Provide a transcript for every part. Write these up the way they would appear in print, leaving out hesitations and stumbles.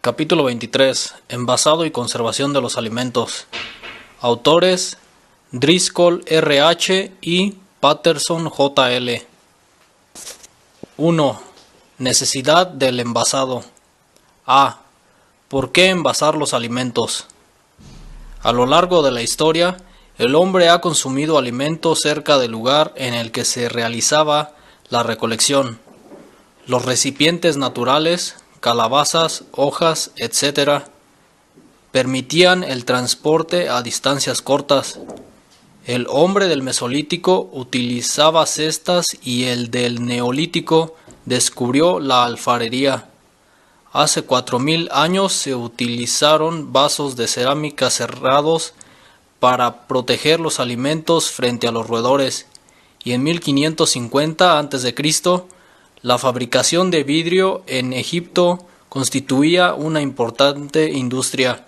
Capítulo 23. Envasado y conservación de los alimentos. Autores: Driscoll R.H. y Patterson J.L. 1. Necesidad del envasado. A. ¿Por qué envasar los alimentos? A lo largo de la historia, el hombre ha consumido alimentos cerca del lugar en el que se realizaba la recolección. Los recipientes naturales, calabazas, hojas, etc., permitían el transporte a distancias cortas. El hombre del Mesolítico utilizaba cestas y el del Neolítico descubrió la alfarería. Hace 4000 años se utilizaron vasos de cerámica cerrados para proteger los alimentos frente a los roedores, y en 1550 a.C., la fabricación de vidrio en Egipto constituía una importante industria.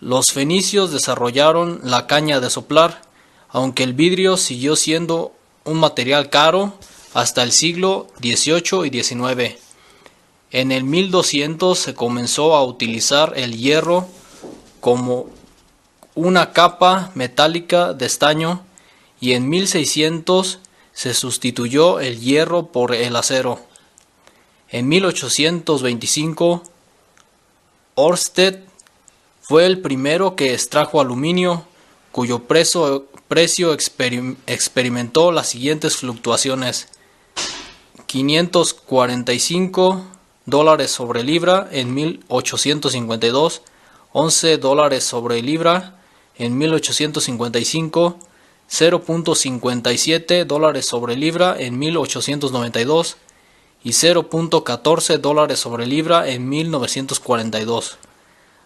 Los fenicios desarrollaron la caña de soplar, aunque el vidrio siguió siendo un material caro hasta el siglo XVIII y XIX. En el 1200 se comenzó a utilizar el hierro como una capa metálica de estaño, y en 1600 se sustituyó el hierro por el acero. En 1825, Ørsted fue el primero que extrajo aluminio, cuyo precio experimentó las siguientes fluctuaciones: $545 sobre libra en 1852, $11 sobre libra en 1855, $0.57 sobre libra en 1892 y $0.14 sobre libra en 1942.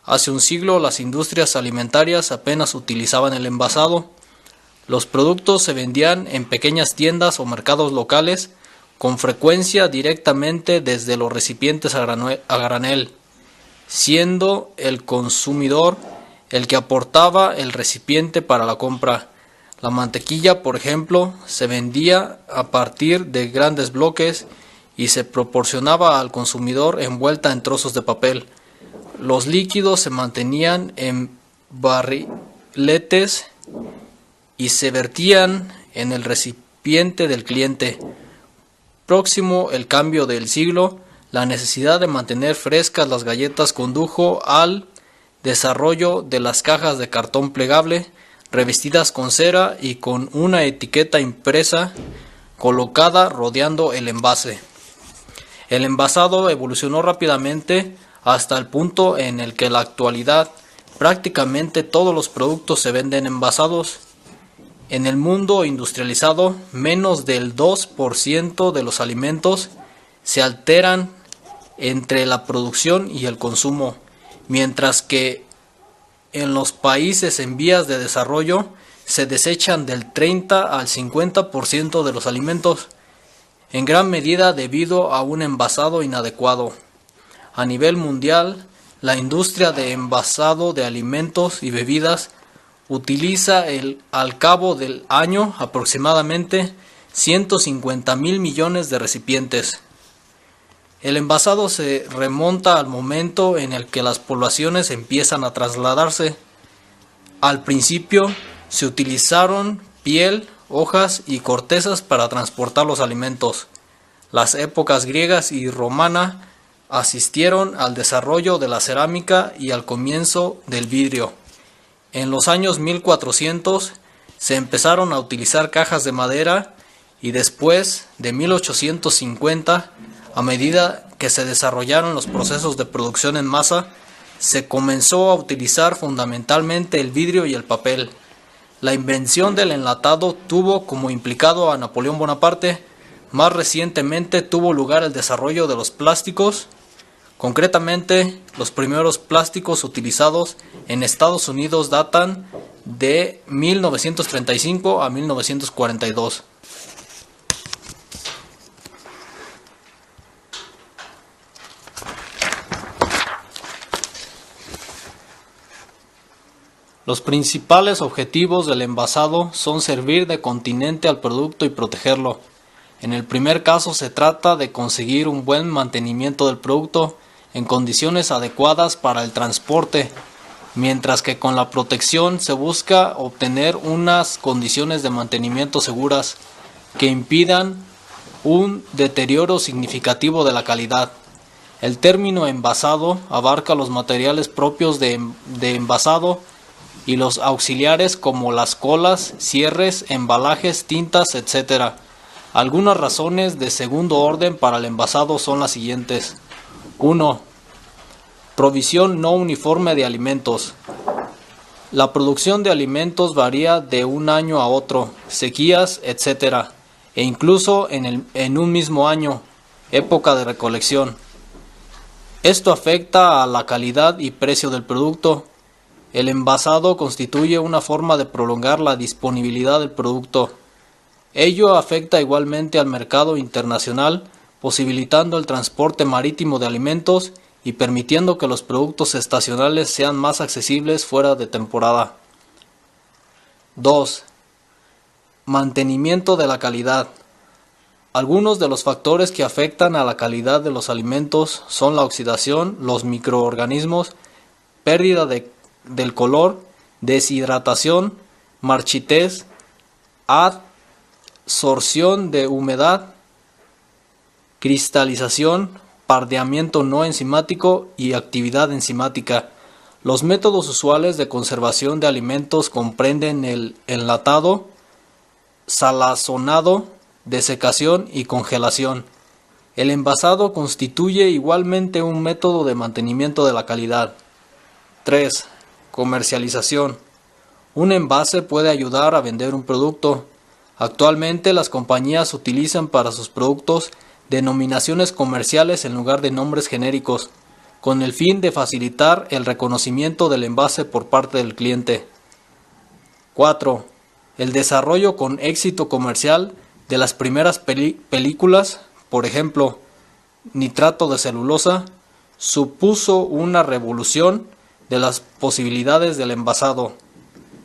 Hace un siglo las industrias alimentarias apenas utilizaban el envasado. Los productos se vendían en pequeñas tiendas o mercados locales, con frecuencia directamente desde los recipientes a granel, siendo el consumidor el que aportaba el recipiente para la compra. La mantequilla, por ejemplo, se vendía a partir de grandes bloques y se proporcionaba al consumidor envuelta en trozos de papel. Los líquidos se mantenían en barriletes y se vertían en el recipiente del cliente. Próximo el cambio del siglo, la necesidad de mantener frescas las galletas condujo al desarrollo de las cajas de cartón plegable, revestidas con cera y con una etiqueta impresa colocada rodeando el envase. El envasado evolucionó rápidamente hasta el punto en el que en la actualidad prácticamente todos los productos se venden envasados. En el mundo industrializado, menos del 2% de los alimentos se alteran entre la producción y el consumo, mientras que en los países en vías de desarrollo se desechan del 30 al 50% de los alimentos, en gran medida debido a un envasado inadecuado. A nivel mundial, la industria de envasado de alimentos y bebidas utiliza al cabo del año aproximadamente 150.000 millones de recipientes. El envasado se remonta al momento en el que las poblaciones empiezan a trasladarse. Al principio se utilizaron piel, hojas y cortezas para transportar los alimentos. Las épocas griegas y romana asistieron al desarrollo de la cerámica y al comienzo del vidrio. En los años 1400 se empezaron a utilizar cajas de madera, y después de 1850, a medida que se desarrollaron los procesos de producción en masa, se comenzó a utilizar fundamentalmente el vidrio y el papel. La invención del enlatado tuvo como implicado a Napoleón Bonaparte. Más recientemente tuvo lugar el desarrollo de los plásticos. Concretamente, los primeros plásticos utilizados en Estados Unidos datan de 1935 a 1942. Los principales objetivos del envasado son servir de continente al producto y protegerlo. En el primer caso se trata de conseguir un buen mantenimiento del producto, en condiciones adecuadas para el transporte, mientras que con la protección se busca obtener unas condiciones de mantenimiento seguras que impidan un deterioro significativo de la calidad. El término envasado abarca los materiales propios de envasado y los auxiliares como las colas, cierres, embalajes, tintas, etc. Algunas razones de segundo orden para el envasado son las siguientes. 1. Provisión no uniforme de alimentos. La producción de alimentos varía de un año a otro, sequías, etc., e incluso en un mismo año, época de recolección. Esto afecta a la calidad y precio del producto. El envasado constituye una forma de prolongar la disponibilidad del producto. Ello afecta igualmente al mercado internacional, posibilitando el transporte marítimo de alimentos y permitiendo que los productos estacionales sean más accesibles fuera de temporada. 2. Mantenimiento de la calidad. Algunos de los factores que afectan a la calidad de los alimentos son la oxidación, los microorganismos, pérdida del color, deshidratación, marchitez, adsorción de humedad, cristalización, pardeamiento no enzimático y actividad enzimática. Los métodos usuales de conservación de alimentos comprenden el enlatado, salazonado, desecación y congelación. El envasado constituye igualmente un método de mantenimiento de la calidad. 3. Comercialización. Un envase puede ayudar a vender un producto. Actualmente las compañías utilizan para sus productos denominaciones comerciales en lugar de nombres genéricos, con el fin de facilitar el reconocimiento del envase por parte del cliente. 4. El desarrollo con éxito comercial de las primeras películas, por ejemplo, Nitrato de celulosa, supuso una revolución de las posibilidades del envasado.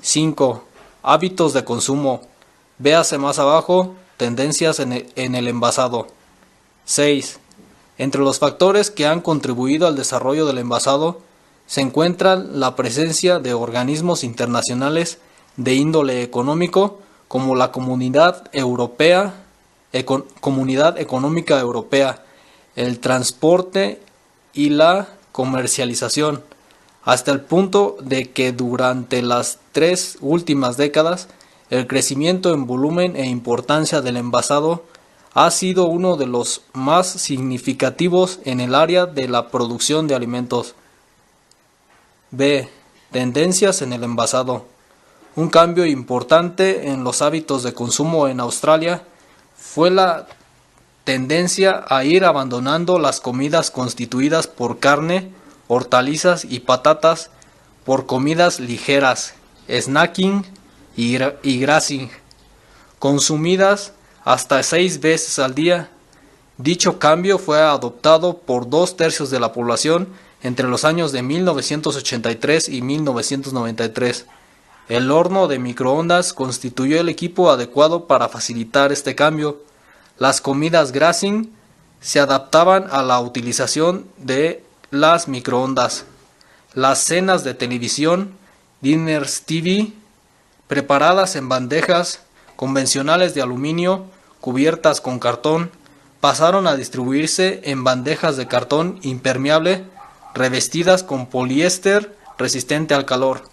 5. Hábitos de consumo. Véase más abajo, tendencias en el envasado. 6. Entre los factores que han contribuido al desarrollo del envasado se encuentran la presencia de organismos internacionales de índole económico como la Comunidad Económica Europea, el transporte y la comercialización, hasta el punto de que durante las 3 últimas décadas el crecimiento en volumen e importancia del envasado ha sido uno de los más significativos en el área de la producción de alimentos. B. Tendencias en el envasado. Un cambio importante en los hábitos de consumo en Australia fue la tendencia a ir abandonando las comidas constituidas por carne, hortalizas y patatas por comidas ligeras, snacking y grazing, consumidas hasta 6 veces al día. Dicho cambio fue adoptado por 2/3 de la población entre los años de 1983 y 1993. El horno de microondas constituyó el equipo adecuado para facilitar este cambio. Las comidas grazing se adaptaban a la utilización de las microondas. Las cenas de televisión, Dinners TV, preparadas en bandejas convencionales de aluminio cubiertas con cartón, pasaron a distribuirse en bandejas de cartón impermeable revestidas con poliéster resistente al calor.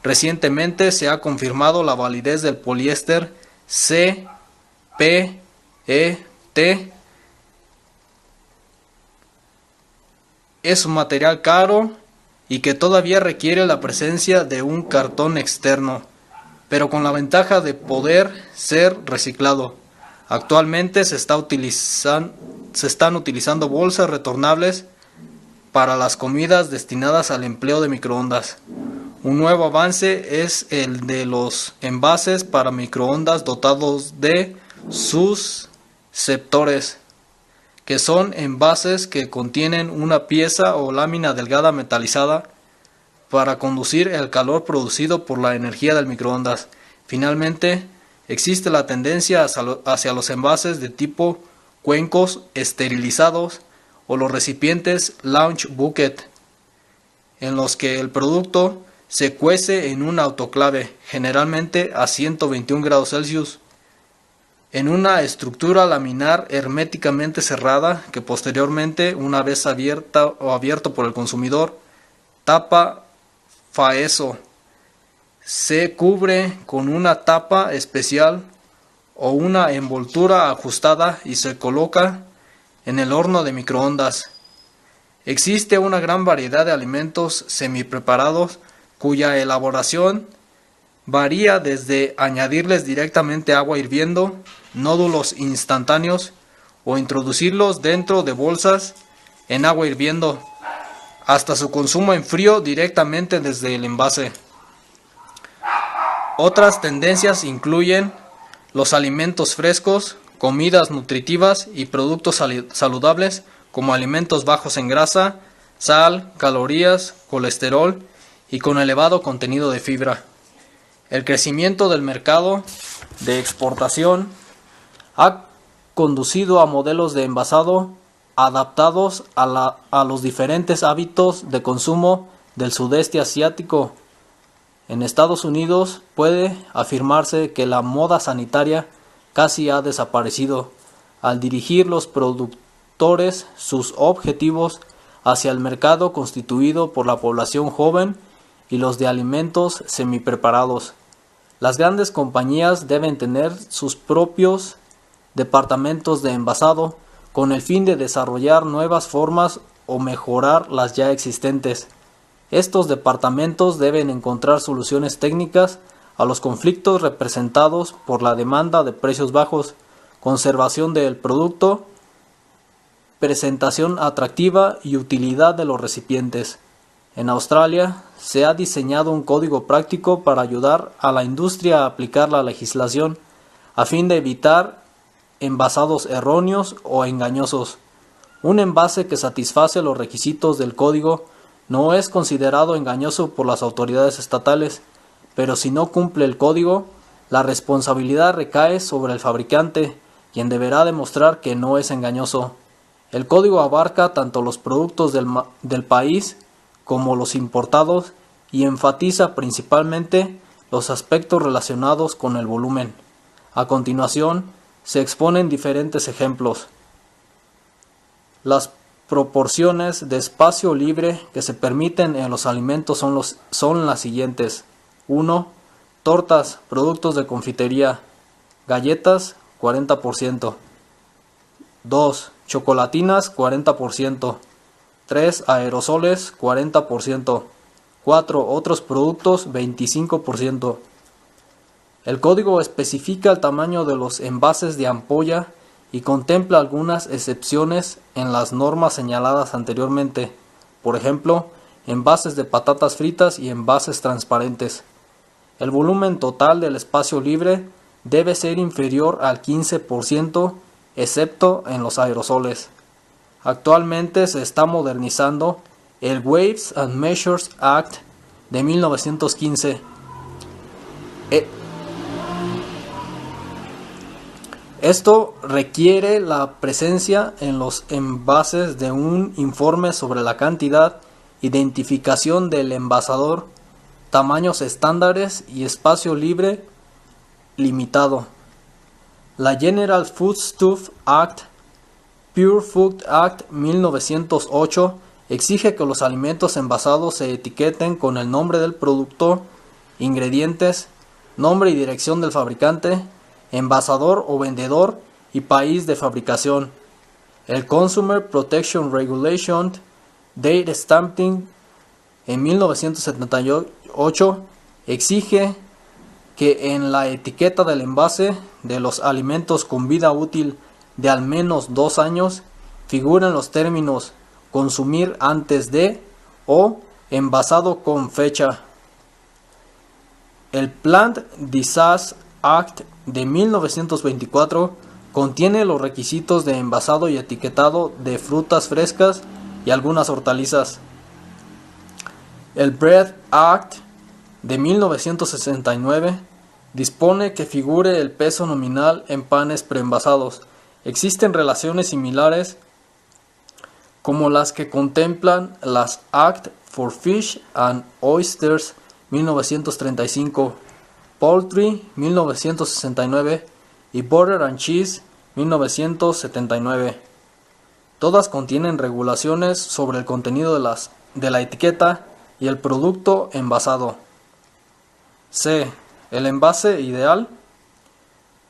Recientemente se ha confirmado la validez del poliéster CPET. Es un material caro y que todavía requiere la presencia de un cartón externo, pero con la ventaja de poder ser reciclado. Actualmente se están utilizando bolsas retornables para las comidas destinadas al empleo de microondas. Un nuevo avance es el de los envases para microondas dotados de susceptores, que son envases que contienen una pieza o lámina delgada metalizada para conducir el calor producido por la energía del microondas. Finalmente, existe la tendencia hacia los envases de tipo cuencos esterilizados o los recipientes Launch Bucket, en los que el producto se cuece en un autoclave, generalmente a 121 grados Celsius, en una estructura laminar herméticamente cerrada que posteriormente, una vez abierta o abierto por el consumidor, tapa FAESO. Se cubre con una tapa especial o una envoltura ajustada y se coloca en el horno de microondas. Existe una gran variedad de alimentos semipreparados cuya elaboración varía desde añadirles directamente agua hirviendo, nódulos instantáneos o introducirlos dentro de bolsas en agua hirviendo, hasta su consumo en frío directamente desde el envase. Otras tendencias incluyen los alimentos frescos, comidas nutritivas y productos saludables como alimentos bajos en grasa, sal, calorías, colesterol y con elevado contenido de fibra. El crecimiento del mercado de exportación ha conducido a modelos de envasado adaptados a los diferentes hábitos de consumo del sudeste asiático. En Estados Unidos puede afirmarse que la moda sanitaria casi ha desaparecido al dirigir los productores sus objetivos hacia el mercado constituido por la población joven y los de alimentos semipreparados. Las grandes compañías deben tener sus propios departamentos de envasado con el fin de desarrollar nuevas formas o mejorar las ya existentes. Estos departamentos deben encontrar soluciones técnicas a los conflictos representados por la demanda de precios bajos, conservación del producto, presentación atractiva y utilidad de los recipientes. En Australia se ha diseñado un código práctico para ayudar a la industria a aplicar la legislación a fin de evitar envasados erróneos o engañosos. Un envase que satisface los requisitos del código no es considerado engañoso por las autoridades estatales, pero si no cumple el código, la responsabilidad recae sobre el fabricante, quien deberá demostrar que no es engañoso. El código abarca tanto los productos del país como los importados y enfatiza principalmente los aspectos relacionados con el volumen. A continuación, se exponen diferentes ejemplos. Las proporciones de espacio libre que se permiten en los alimentos son las siguientes. 1. Tortas, productos de confitería, galletas, 40%. 2. Chocolatinas, 40%. 3. Aerosoles, 40%. 4. Otros productos, 25%. El código especifica el tamaño de los envases de ampolla y contempla algunas excepciones en las normas señaladas anteriormente, por ejemplo, envases de patatas fritas y envases transparentes. El volumen total del espacio libre debe ser inferior al 15%, excepto en los aerosoles. Actualmente se está modernizando el Weights and Measures Act de 1915. Esto requiere la presencia en los envases de un informe sobre la cantidad, identificación del envasador, tamaños estándares y espacio libre limitado. La General Foodstuff Act, Pure Food Act 1908 exige que los alimentos envasados se etiqueten con el nombre del producto, ingredientes, nombre y dirección del fabricante, envasador o vendedor y país de fabricación. El Consumer Protection Regulation Date Stamping en 1978 exige que en la etiqueta del envase de los alimentos con vida útil de al menos 2 años figuren los términos consumir antes de o envasado con fecha. El Plant Disease Act de 1924 contiene los requisitos de envasado y etiquetado de frutas frescas y algunas hortalizas. El Bread Act de 1969 dispone que figure el peso nominal en panes preenvasados. Existen relaciones similares como las que contemplan las Act for Fish and Oysters 1935, Poultry 1969 y Butter and Cheese 1979. Todas contienen regulaciones sobre el contenido de la etiqueta y el producto envasado. C. El envase ideal.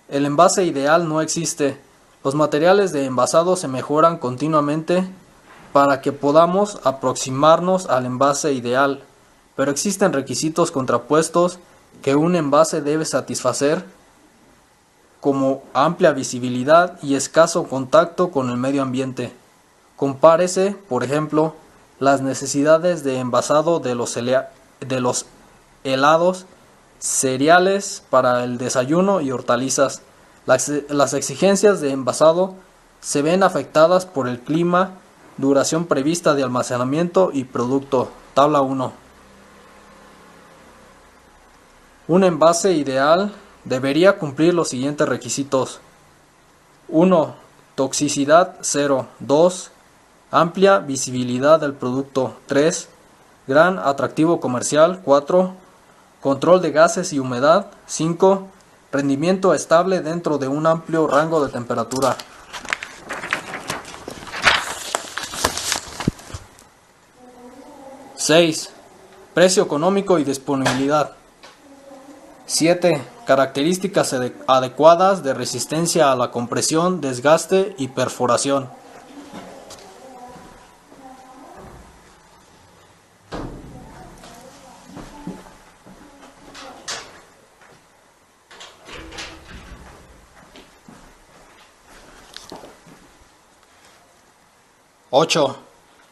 El envase ideal no existe. Los materiales de envasado se mejoran continuamente para que podamos aproximarnos al envase ideal, pero existen requisitos contrapuestos que un envase debe satisfacer, como amplia visibilidad y escaso contacto con el medio ambiente. Compárese, por ejemplo, las necesidades de envasado de los helados, cereales para el desayuno y hortalizas. Las exigencias de envasado se ven afectadas por el clima, duración prevista de almacenamiento y producto. Tabla 1. Un envase ideal debería cumplir los siguientes requisitos. 1. Toxicidad 0. 2. Amplia visibilidad del producto. 3. Gran atractivo comercial. 4. Control de gases y humedad. 5. Rendimiento estable dentro de un amplio rango de temperatura. ¡6! Precio económico y disponibilidad. 7. Características adecuadas de resistencia a la compresión, desgaste y perforación. 8.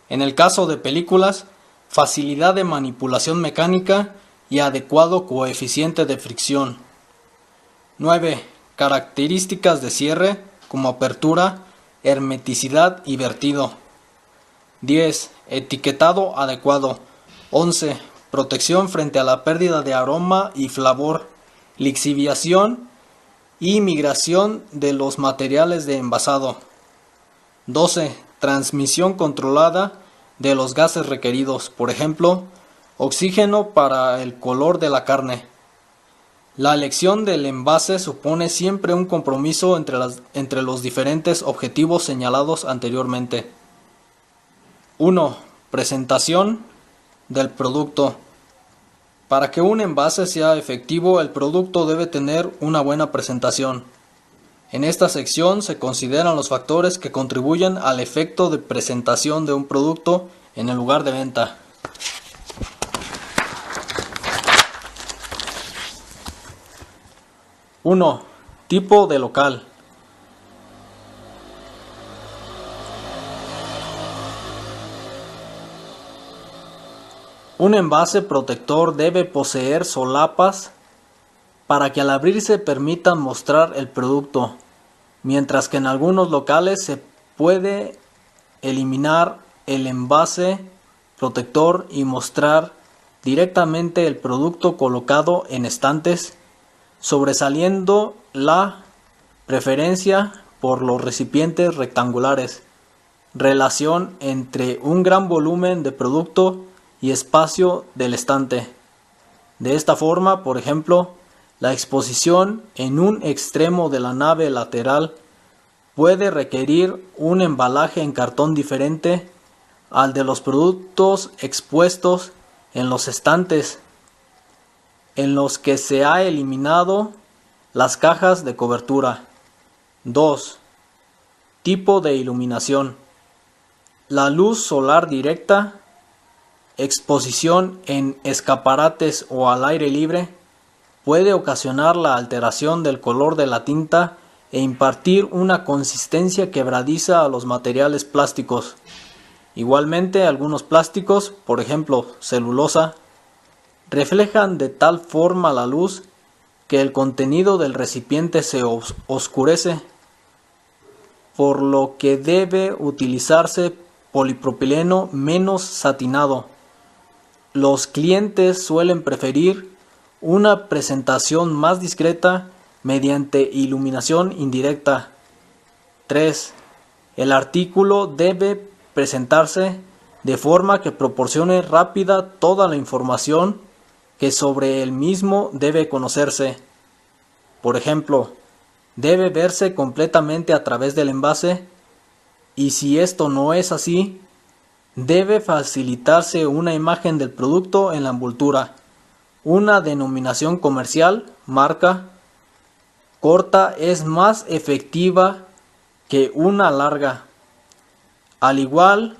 En el caso de películas, facilidad de manipulación mecánica y adecuado coeficiente de fricción. 9. Características de cierre como apertura, hermeticidad y vertido. 10. Etiquetado adecuado. 11. Protección frente a la pérdida de aroma y flavor, lixiviación y migración de los materiales de envasado. 12. Transmisión controlada de los gases requeridos, por ejemplo, oxígeno para el color de la carne. La elección del envase supone siempre un compromiso entre los diferentes objetivos señalados anteriormente. 1. Presentación del producto. Para que un envase sea efectivo, el producto debe tener una buena presentación. En esta sección se consideran los factores que contribuyen al efecto de presentación de un producto en el lugar de venta. 1. Tipo de local. Un envase protector debe poseer solapas para que al abrirse permitan mostrar el producto, mientras que en algunos locales se puede eliminar el envase protector y mostrar directamente el producto colocado en estantes, sobresaliendo la preferencia por los recipientes rectangulares. Relación entre un gran volumen de producto y espacio del estante. De esta forma, por ejemplo, la exposición en un extremo de la nave lateral puede requerir un embalaje en cartón diferente al de los productos expuestos en los estantes, en los que se ha eliminado las cajas de cobertura. 2. Tipo de iluminación. La luz solar directa, exposición en escaparates o al aire libre, puede ocasionar la alteración del color de la tinta e impartir una consistencia quebradiza a los materiales plásticos. Igualmente, algunos plásticos, por ejemplo celulosa, reflejan de tal forma la luz que el contenido del recipiente se oscurece, por lo que debe utilizarse polipropileno menos satinado. Los clientes suelen preferir una presentación más discreta mediante iluminación indirecta. 3. El artículo debe presentarse de forma que proporcione rápida toda la información que sobre el mismo debe conocerse. Por ejemplo, debe verse completamente a través del envase, y si esto no es así, debe facilitarse una imagen del producto en la envoltura. Una denominación comercial, marca, corta es más efectiva que una larga, al igual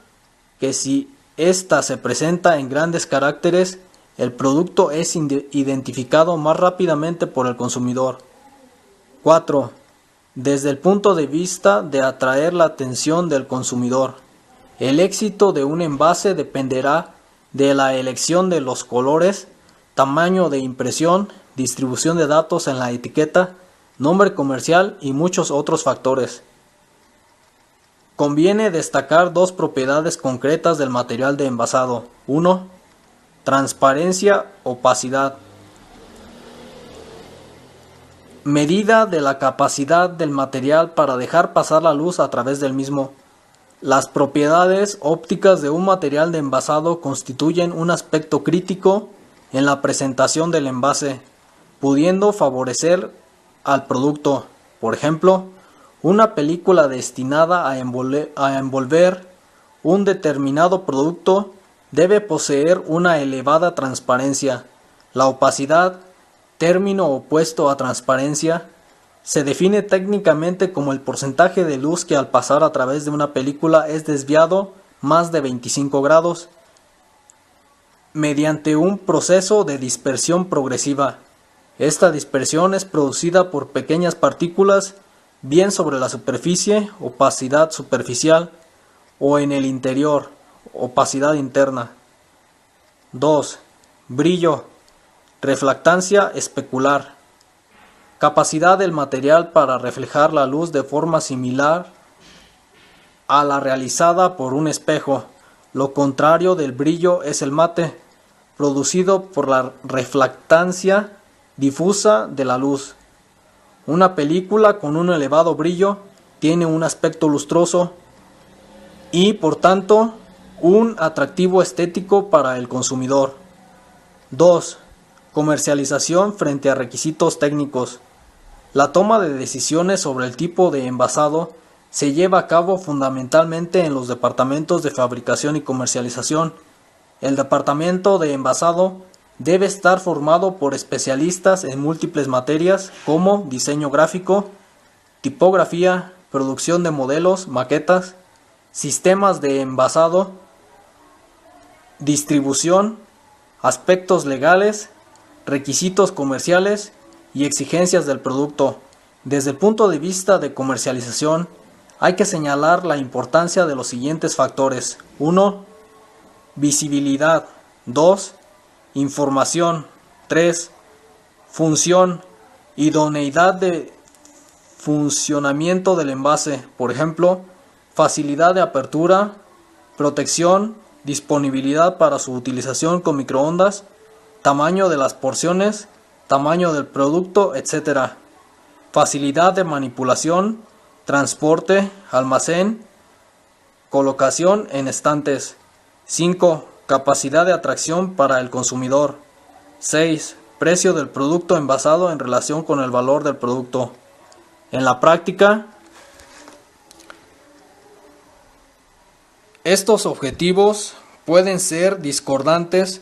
que si ésta se presenta en grandes caracteres, el producto es identificado más rápidamente por el consumidor. 4. Desde el punto de vista de atraer la atención del consumidor, el éxito de un envase dependerá de la elección de los colores, tamaño de impresión, distribución de datos en la etiqueta, nombre comercial y muchos otros factores. Conviene destacar dos propiedades concretas del material de envasado. 1. Transparencia, opacidad. Medida de la capacidad del material para dejar pasar la luz a través del mismo. Las propiedades ópticas de un material de envasado constituyen un aspecto crítico en la presentación del envase, pudiendo favorecer al producto. Por ejemplo, una película destinada a envolver un determinado producto debe poseer una elevada transparencia. La opacidad, término opuesto a transparencia, se define técnicamente como el porcentaje de luz que al pasar a través de una película es desviado más de 25 grados mediante un proceso de dispersión progresiva. Esta dispersión es producida por pequeñas partículas, bien sobre la superficie, opacidad superficial, o en el interior, opacidad interna. 2. Brillo, refractancia especular. Capacidad del material para reflejar la luz de forma similar a la realizada por un espejo. Lo contrario del brillo es el mate, producido por la refractancia difusa de la luz. Una película con un elevado brillo tiene un aspecto lustroso y, por tanto, un atractivo estético para el consumidor. 2. Comercialización frente a requisitos técnicos. La toma de decisiones sobre el tipo de envasado se lleva a cabo fundamentalmente en los departamentos de fabricación y comercialización. El departamento de envasado debe estar formado por especialistas en múltiples materias como diseño gráfico, tipografía, producción de modelos, maquetas, sistemas de envasado, distribución, aspectos legales, requisitos comerciales y exigencias del producto. Desde el punto de vista de comercialización, hay que señalar la importancia de los siguientes factores. 1. Visibilidad. 2. Información. 3. Función. Idoneidad de funcionamiento del envase. Por ejemplo, facilidad de apertura, protección, disponibilidad para su utilización con microondas, tamaño de las porciones, tamaño del producto, etc. Facilidad de manipulación, transporte, almacén, colocación en estantes. 5. Capacidad de atracción para el consumidor. 6. Precio del producto envasado en relación con el valor del producto. En la práctica, estos objetivos pueden ser discordantes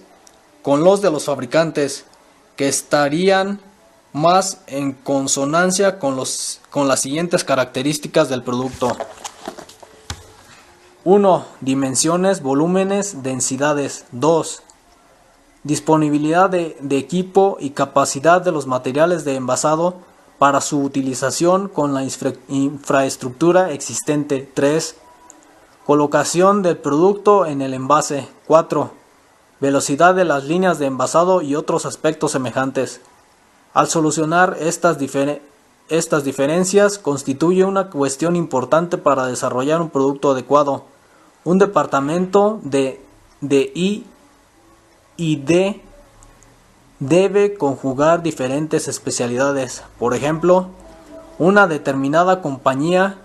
con los de los fabricantes, que estarían más en consonancia con las siguientes características del producto. 1. Dimensiones, volúmenes, densidades. 2. Disponibilidad de equipo y capacidad de los materiales de envasado para su utilización con la infraestructura existente. 3. Colocación del producto en el envase. 4. Velocidad de las líneas de envasado y otros aspectos semejantes. Al solucionar estas diferencias constituye una cuestión importante para desarrollar un producto adecuado. Un departamento de I y D debe conjugar diferentes especialidades. Por ejemplo, una determinada compañía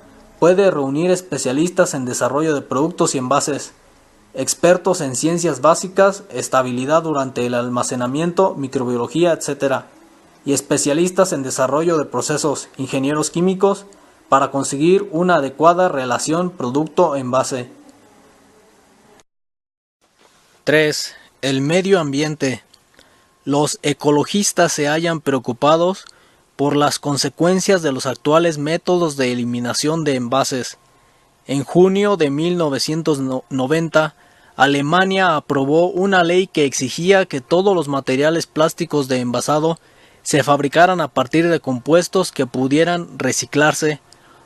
puede reunir especialistas en desarrollo de productos y envases, expertos en ciencias básicas, estabilidad durante el almacenamiento, microbiología, etc., y especialistas en desarrollo de procesos, ingenieros químicos, para conseguir una adecuada relación producto-envase. 3. El medio ambiente. Los ecologistas se hallan preocupados por las consecuencias de los actuales métodos de eliminación de envases. En junio de 1990, Alemania aprobó una ley que exigía que todos los materiales plásticos de envasado se fabricaran a partir de compuestos que pudieran reciclarse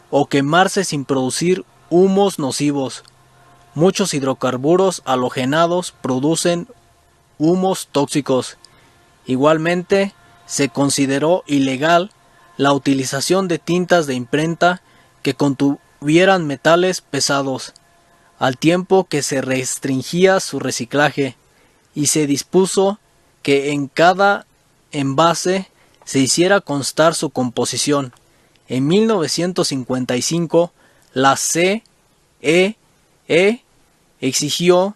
o quemarse sin producir humos nocivos. Muchos hidrocarburos halogenados producen humos tóxicos. Igualmente, se consideró ilegal la utilización de tintas de imprenta que contuvieran metales pesados, al tiempo que se restringía su reciclaje, y se dispuso que en cada envase se hiciera constar su composición. En 1955, la CEE exigió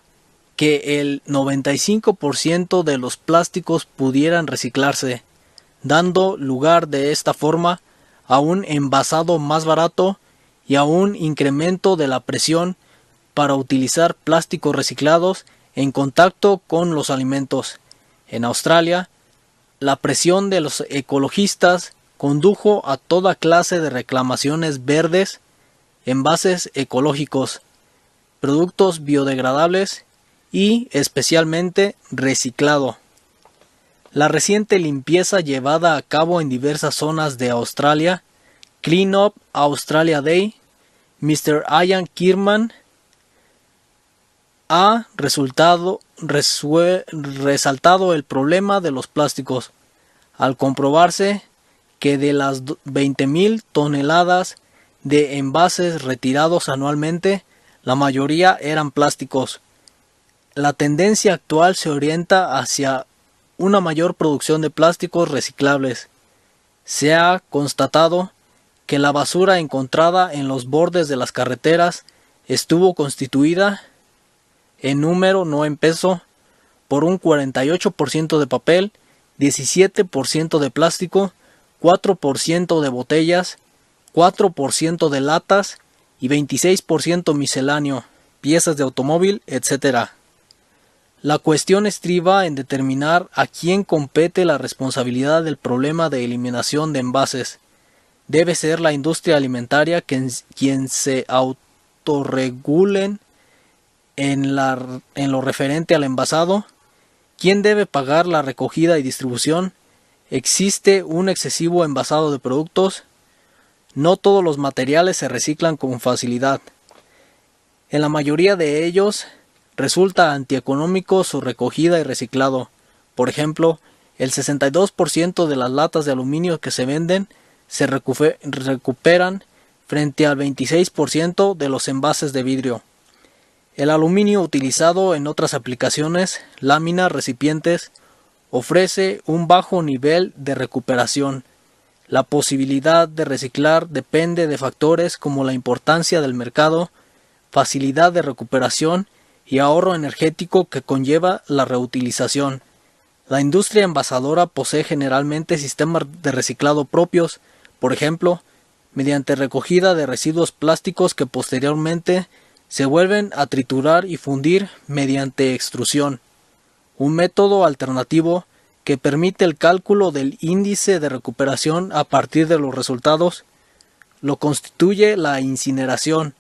que el 95% de los plásticos pudieran reciclarse, dando lugar de esta forma a un envasado más barato y a un incremento de la presión para utilizar plásticos reciclados en contacto con los alimentos. En Australia, la presión de los ecologistas condujo a toda clase de reclamaciones verdes, envases ecológicos, productos biodegradables y especialmente reciclado. La reciente limpieza llevada a cabo en diversas zonas de Australia, Clean Up Australia Day, Mr. Ian Kierman, ha resaltado el problema de los plásticos, al comprobarse que de las 20.000 toneladas de envases retirados anualmente, la mayoría eran plásticos. La tendencia actual se orienta hacia una mayor producción de plásticos reciclables. Se ha constatado que la basura encontrada en los bordes de las carreteras estuvo constituida, en número no en peso, por un 48% de papel, 17% de plástico, 4% de botellas, 4% de latas y 26% misceláneo, piezas de automóvil, etc. La cuestión estriba en determinar a quién compete la responsabilidad del problema de eliminación de envases. Debe ser la industria alimentaria quien se autorregulen en lo referente al envasado. ¿Quién debe pagar la recogida y distribución? ¿Existe un excesivo envasado de productos? No todos los materiales se reciclan con facilidad. En la mayoría de ellos resulta antieconómico su recogida y reciclado. Por ejemplo, el 62% de las latas de aluminio que se venden se recuperan frente al 26% de los envases de vidrio. El aluminio utilizado en otras aplicaciones, láminas, recipientes, ofrece un bajo nivel de recuperación. La posibilidad de reciclar depende de factores como la importancia del mercado, facilidad de recuperación y ahorro energético que conlleva la reutilización. La industria envasadora posee generalmente sistemas de reciclado propios, por ejemplo, mediante recogida de residuos plásticos que posteriormente se vuelven a triturar y fundir mediante extrusión, un método alternativo que permite el cálculo del índice de recuperación a partir de los resultados. Lo constituye la incineración,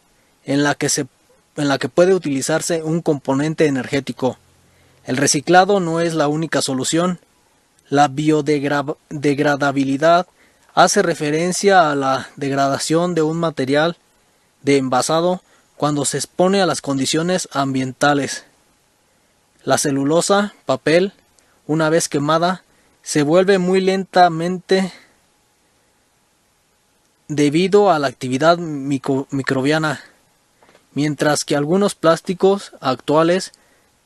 en la que puede utilizarse un componente energético. El reciclado no es la única solución. La biodegradabilidad hace referencia a la degradación de un material de envasado cuando se expone a las condiciones ambientales. La celulosa, papel, una vez quemada, se vuelve muy lentamente debido a la actividad microbiana, mientras que algunos plásticos actuales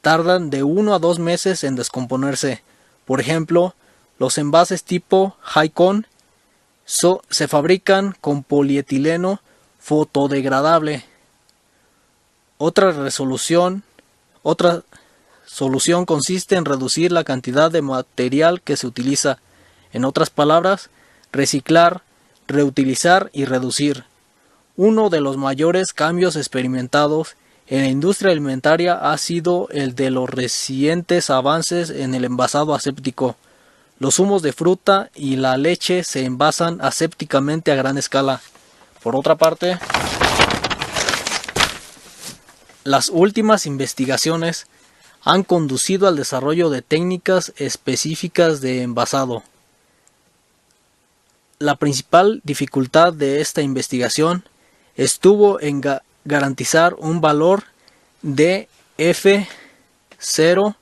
tardan de 1 a 2 meses en descomponerse. Por ejemplo, los envases tipo Hi-Con se fabrican con polietileno fotodegradable. Otra solución consiste en reducir la cantidad de material que se utiliza. En otras palabras, reciclar, reutilizar y reducir. Uno de los mayores cambios experimentados en la industria alimentaria ha sido el de los recientes avances en el envasado aséptico. Los zumos de fruta y la leche se envasan asépticamente a gran escala. Por otra parte, las últimas investigaciones han conducido al desarrollo de técnicas específicas de envasado. La principal dificultad de esta investigación estuvo en garantizar un valor de F0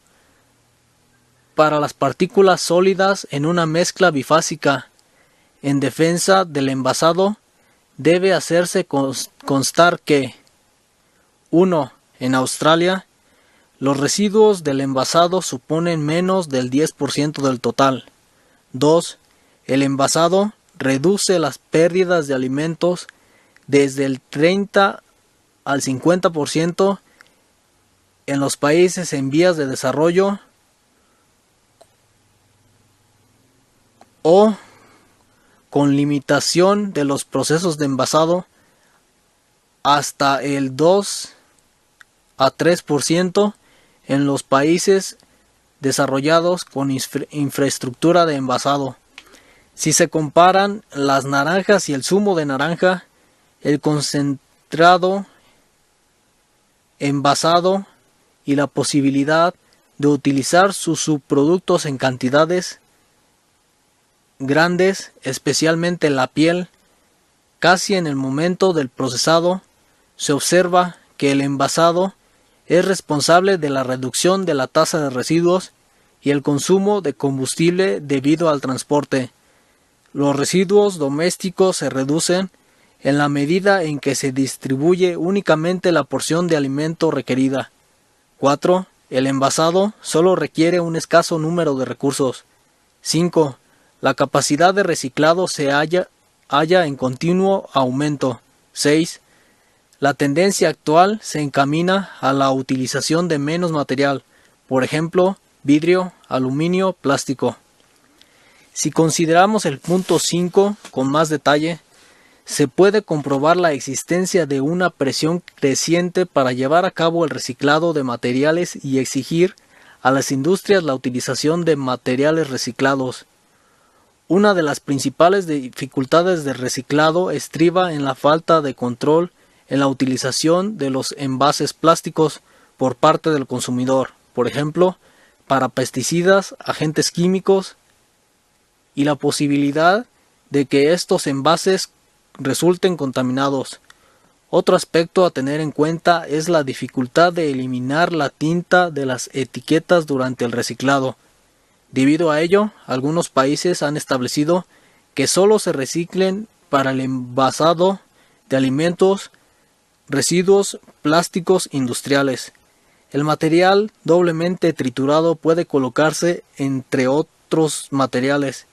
para las partículas sólidas en una mezcla bifásica. En defensa del envasado, debe hacerse constar que 1. En Australia, los residuos del envasado suponen menos del 10% del total. 2. El envasado reduce las pérdidas de alimentos desde el 30 al 50% en los países en vías de desarrollo o con limitación de los procesos de envasado hasta el 2 a 3% en los países desarrollados con infraestructura de envasado. Si se comparan las naranjas y el zumo de naranja, el concentrado envasado y la posibilidad de utilizar sus subproductos en cantidades grandes, especialmente la piel, casi en el momento del procesado, se observa que el envasado es responsable de la reducción de la tasa de residuos y el consumo de combustible debido al transporte. Los residuos domésticos se reducen en la medida en que se distribuye únicamente la porción de alimento requerida. 4. El envasado solo requiere un escaso número de recursos. 5. La capacidad de reciclado se halla en continuo aumento. 6. La tendencia actual se encamina a la utilización de menos material, por ejemplo, vidrio, aluminio, plástico. Si consideramos el punto 5 con más detalle, se puede comprobar la existencia de una presión creciente para llevar a cabo el reciclado de materiales y exigir a las industrias la utilización de materiales reciclados. Una de las principales dificultades del reciclado estriba en la falta de control en la utilización de los envases plásticos por parte del consumidor, por ejemplo, para pesticidas, agentes químicos, y la posibilidad de que estos envases resulten contaminados. Otro aspecto a tener en cuenta es la dificultad de eliminar la tinta de las etiquetas durante el reciclado. Debido a ello, algunos países han establecido que solo se reciclen para el envasado de alimentos residuos plásticos industriales. El material doblemente triturado puede colocarse entre otros materiales,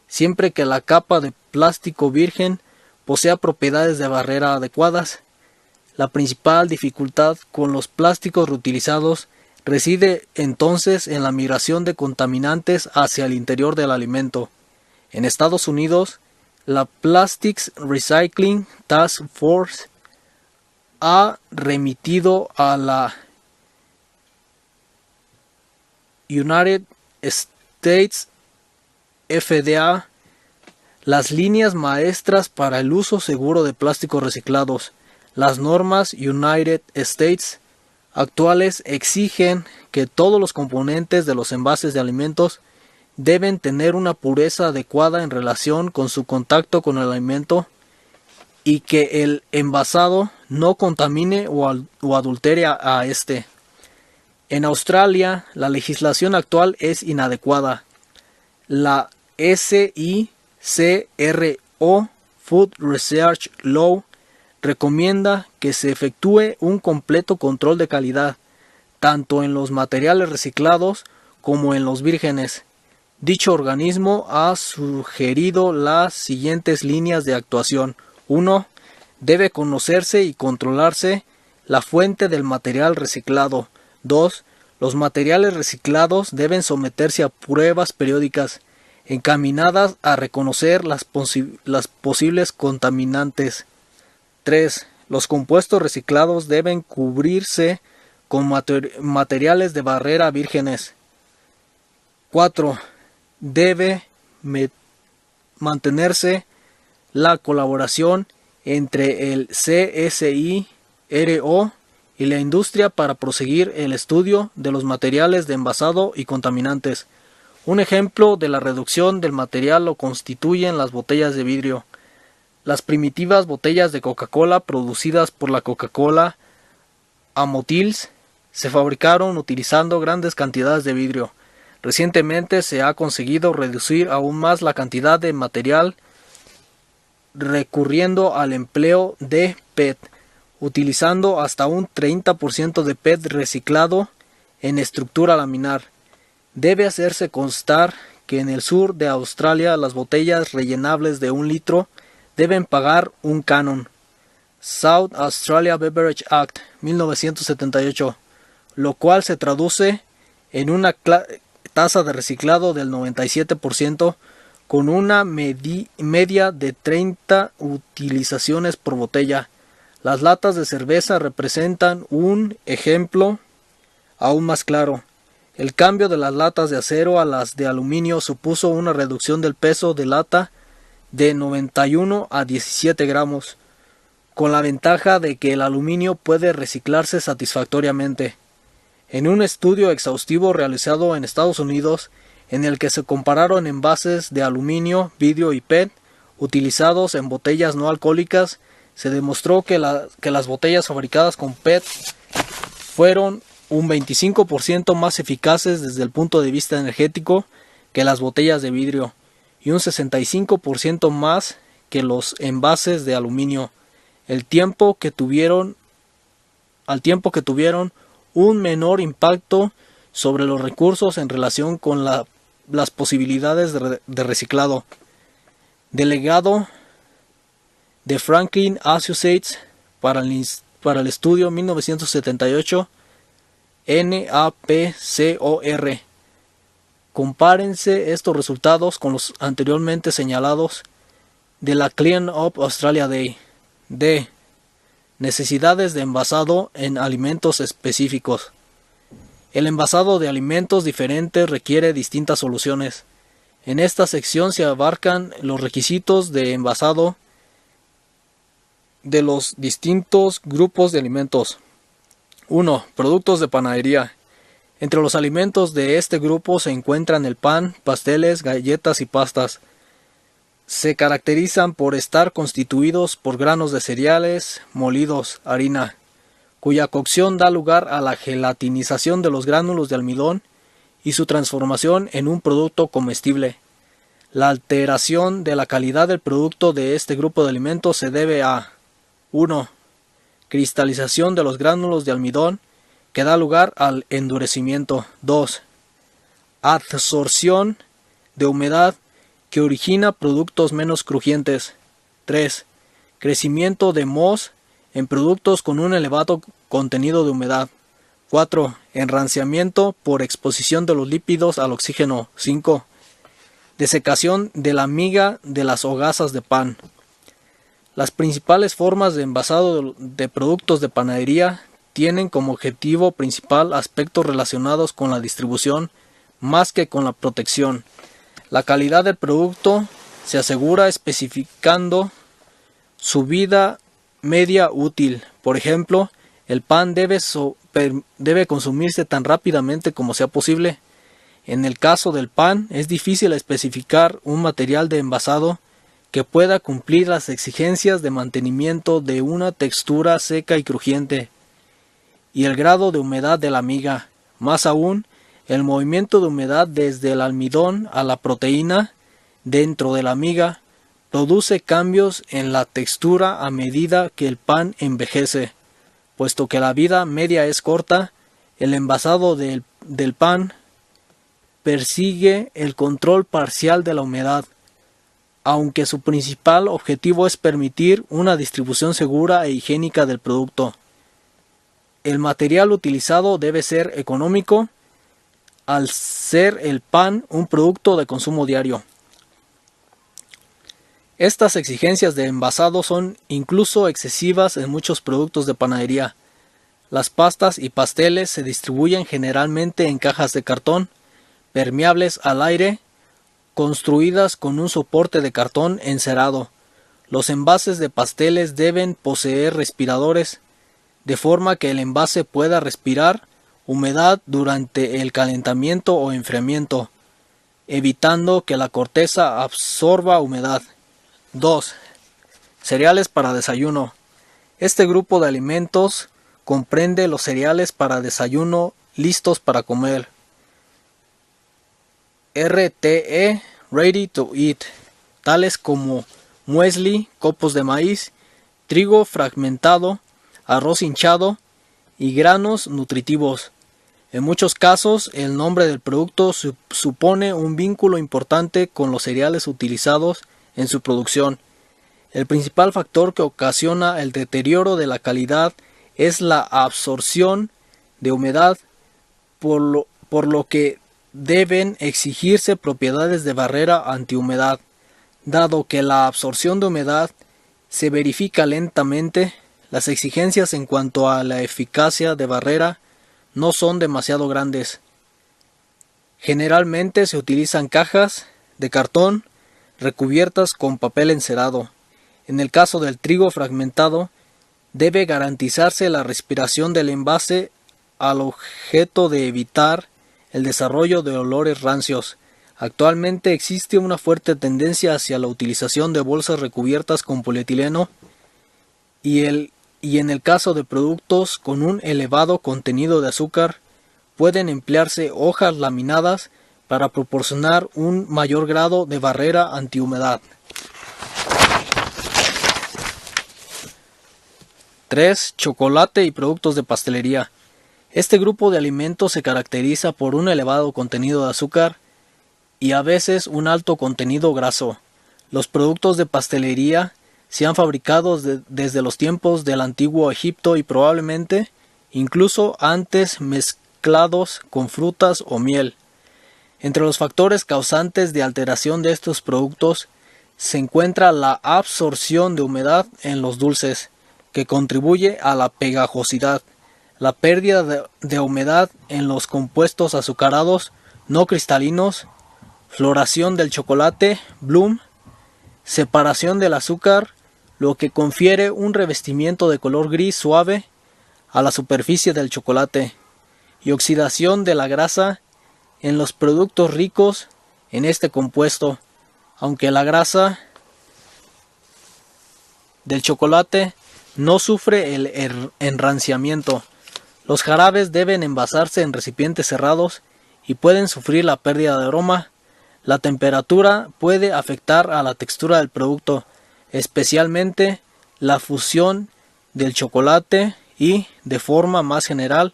siempre que la capa de plástico virgen posea propiedades de barrera adecuadas. La principal dificultad con los plásticos reutilizados reside entonces en la migración de contaminantes hacia el interior del alimento. En Estados Unidos, la Plastics Recycling Task Force ha remitido a la United States FDA las líneas maestras para el uso seguro de plásticos reciclados. Las normas United States actuales exigen que todos los componentes de los envases de alimentos deben tener una pureza adecuada en relación con su contacto con el alimento y que el envasado no contamine o adultere a este. En Australia, la legislación actual es inadecuada. La SICRO Food Research Law recomienda que se efectúe un completo control de calidad, tanto en los materiales reciclados como en los vírgenes. Dicho organismo ha sugerido las siguientes líneas de actuación. 1. Debe conocerse y controlarse la fuente del material reciclado. 2. Los materiales reciclados deben someterse a pruebas periódicas encaminadas a reconocer las posibles contaminantes. 3. Los compuestos reciclados deben cubrirse con materiales de barrera vírgenes. 4. Debe mantenerse la colaboración entre el CSIRO y la industria para proseguir el estudio de los materiales de envasado y contaminantes. Un ejemplo de la reducción del material lo constituyen las botellas de vidrio. Las primitivas botellas de Coca-Cola producidas por la Coca-Cola Amotills se fabricaron utilizando grandes cantidades de vidrio. Recientemente se ha conseguido reducir aún más la cantidad de material recurriendo al empleo de PET, utilizando hasta un 30% de PET reciclado en estructura laminar. Debe hacerse constar que en el sur de Australia las botellas rellenables de 1 litro deben pagar un canon. South Australia Beverage Act 1978, lo cual se traduce en una tasa de reciclado del 97% con una media de 30 utilizaciones por botella. Las latas de cerveza representan un ejemplo aún más claro. El cambio de las latas de acero a las de aluminio supuso una reducción del peso de lata de 91 a 17 gramos, con la ventaja de que el aluminio puede reciclarse satisfactoriamente. En un estudio exhaustivo realizado en Estados Unidos, en el que se compararon envases de aluminio, vidrio y PET utilizados en botellas no alcohólicas, se demostró que las botellas fabricadas con PET fueron un 25% más eficaces desde el punto de vista energético que las botellas de vidrio y un 65% más que los envases de aluminio, al tiempo que tuvieron un menor impacto sobre los recursos en relación con las posibilidades de reciclado. Delegado de Franklin Associates para el estudio 1978 NAPCOR. Compárense estos resultados con los anteriormente señalados de la Clean Up Australia Day. D. Necesidades de envasado en alimentos específicos. El envasado de alimentos diferentes requiere distintas soluciones. En esta sección se abarcan los requisitos de envasado de los distintos grupos de alimentos. 1. Productos de panadería. Entre los alimentos de este grupo se encuentran el pan, pasteles, galletas y pastas. Se caracterizan por estar constituidos por granos de cereales molidos, harina, cuya cocción da lugar a la gelatinización de los gránulos de almidón y su transformación en un producto comestible. La alteración de la calidad del producto de este grupo de alimentos se debe a 1. Cristalización de los gránulos de almidón que da lugar al endurecimiento. 2. Adsorción de humedad que origina productos menos crujientes. 3. Crecimiento de moho en productos con un elevado contenido de humedad. 4. Enranciamiento por exposición de los lípidos al oxígeno. 5. Desecación de la miga de las hogazas de pan. Las principales formas de envasado de productos de panadería tienen como objetivo principal aspectos relacionados con la distribución más que con la protección. La calidad del producto se asegura especificando su vida media útil. Por ejemplo, el pan debe consumirse tan rápidamente como sea posible. En el caso del pan, es difícil especificar un material de envasado que pueda cumplir las exigencias de mantenimiento de una textura seca y crujiente y el grado de humedad de la miga. Más aún, el movimiento de humedad desde el almidón a la proteína dentro de la miga produce cambios en la textura a medida que el pan envejece. Puesto que la vida media es corta, el envasado del pan persigue el control parcial de la humedad. aunque su principal objetivo es permitir una distribución segura e higiénica del producto. El material utilizado debe ser económico, al ser el pan un producto de consumo diario. Estas exigencias de envasado son incluso excesivas en muchos productos de panadería. Las pastas y pasteles se distribuyen generalmente en cajas de cartón, permeables al aire, construidas con un soporte de cartón encerado. Los envases de pasteles deben poseer respiradores, de forma que el envase pueda respirar humedad durante el calentamiento o enfriamiento, evitando que la corteza absorba humedad. 2. Cereales para desayuno. Este grupo de alimentos comprende los cereales para desayuno listos para comer. RTE, Ready to Eat, tales como muesli, copos de maíz, trigo fragmentado, arroz hinchado y granos nutritivos. En muchos casos, el nombre del producto supone un vínculo importante con los cereales utilizados en su producción. El principal factor que ocasiona el deterioro de la calidad es la absorción de humedad, por lo que deben exigirse propiedades de barrera antihumedad. Dado que la absorción de humedad se verifica lentamente, las exigencias en cuanto a la eficacia de barrera no son demasiado grandes. Generalmente se utilizan cajas de cartón recubiertas con papel encerado. En el caso del trigo fragmentado, debe garantizarse la respiración del envase al objeto de evitar el desarrollo de olores rancios. Actualmente existe una fuerte tendencia hacia la utilización de bolsas recubiertas con polietileno y en el caso de productos con un elevado contenido de azúcar, pueden emplearse hojas laminadas para proporcionar un mayor grado de barrera antihumedad. 3. Chocolate y productos de pastelería. Este grupo de alimentos se caracteriza por un elevado contenido de azúcar y a veces un alto contenido graso. Los productos de pastelería se han fabricado desde los tiempos del antiguo Egipto y probablemente incluso antes mezclados con frutas o miel. Entre los factores causantes de alteración de estos productos se encuentra la absorción de humedad en los dulces, que contribuye a la pegajosidad, la pérdida de humedad en los compuestos azucarados no cristalinos, floración del chocolate, bloom, separación del azúcar, lo que confiere un revestimiento de color gris suave a la superficie del chocolate, y oxidación de la grasa en los productos ricos en este compuesto, aunque la grasa del chocolate no sufre el enranciamiento. Los jarabes deben envasarse en recipientes cerrados y pueden sufrir la pérdida de aroma. La temperatura puede afectar a la textura del producto, especialmente la fusión del chocolate y, de forma más general,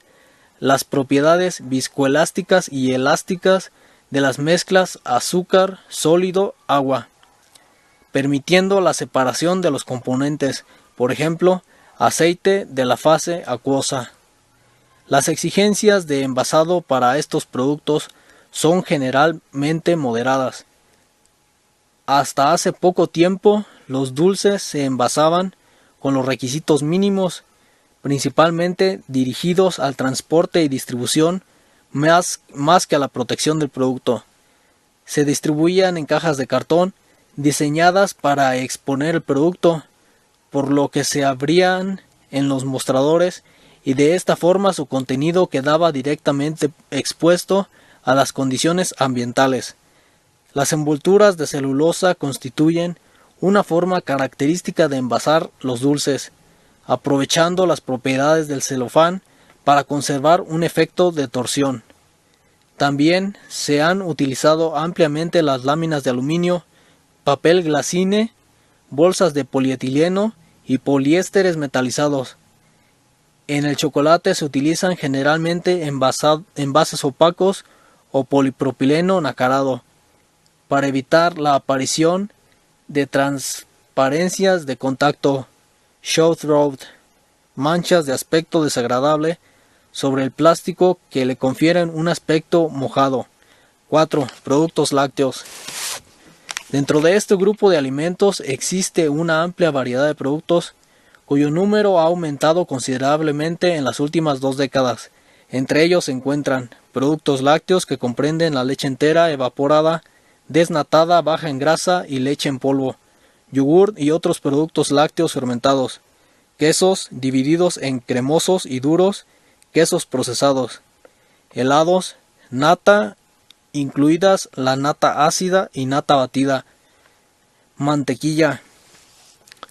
las propiedades viscoelásticas y elásticas de las mezclas azúcar, sólido, agua, permitiendo la separación de los componentes, por ejemplo, aceite de la fase acuosa. Las exigencias de envasado para estos productos son generalmente moderadas. Hasta hace poco tiempo, los dulces se envasaban con los requisitos mínimos, principalmente dirigidos al transporte y distribución más que a la protección del producto. Se distribuían en cajas de cartón diseñadas para exponer el producto, por lo que se abrían en los mostradores y de esta forma su contenido quedaba directamente expuesto a las condiciones ambientales. Las envolturas de celulosa constituyen una forma característica de envasar los dulces, aprovechando las propiedades del celofán para conservar un efecto de torsión. También se han utilizado ampliamente las láminas de aluminio, papel glacine, bolsas de polietileno y poliésteres metalizados. En el chocolate se utilizan generalmente envases opacos o polipropileno nacarado, para evitar la aparición de transparencias de contacto, show-through, manchas de aspecto desagradable sobre el plástico que le confieren un aspecto mojado. 4. Productos lácteos. Dentro de este grupo de alimentos existe una amplia variedad de productos cuyo número ha aumentado considerablemente en las últimas 2 décadas. Entre ellos se encuentran productos lácteos que comprenden la leche entera, evaporada, desnatada, baja en grasa y leche en polvo, yogur y otros productos lácteos fermentados, quesos divididos en cremosos y duros, quesos procesados, helados, nata, incluidas la nata ácida y nata batida, mantequilla.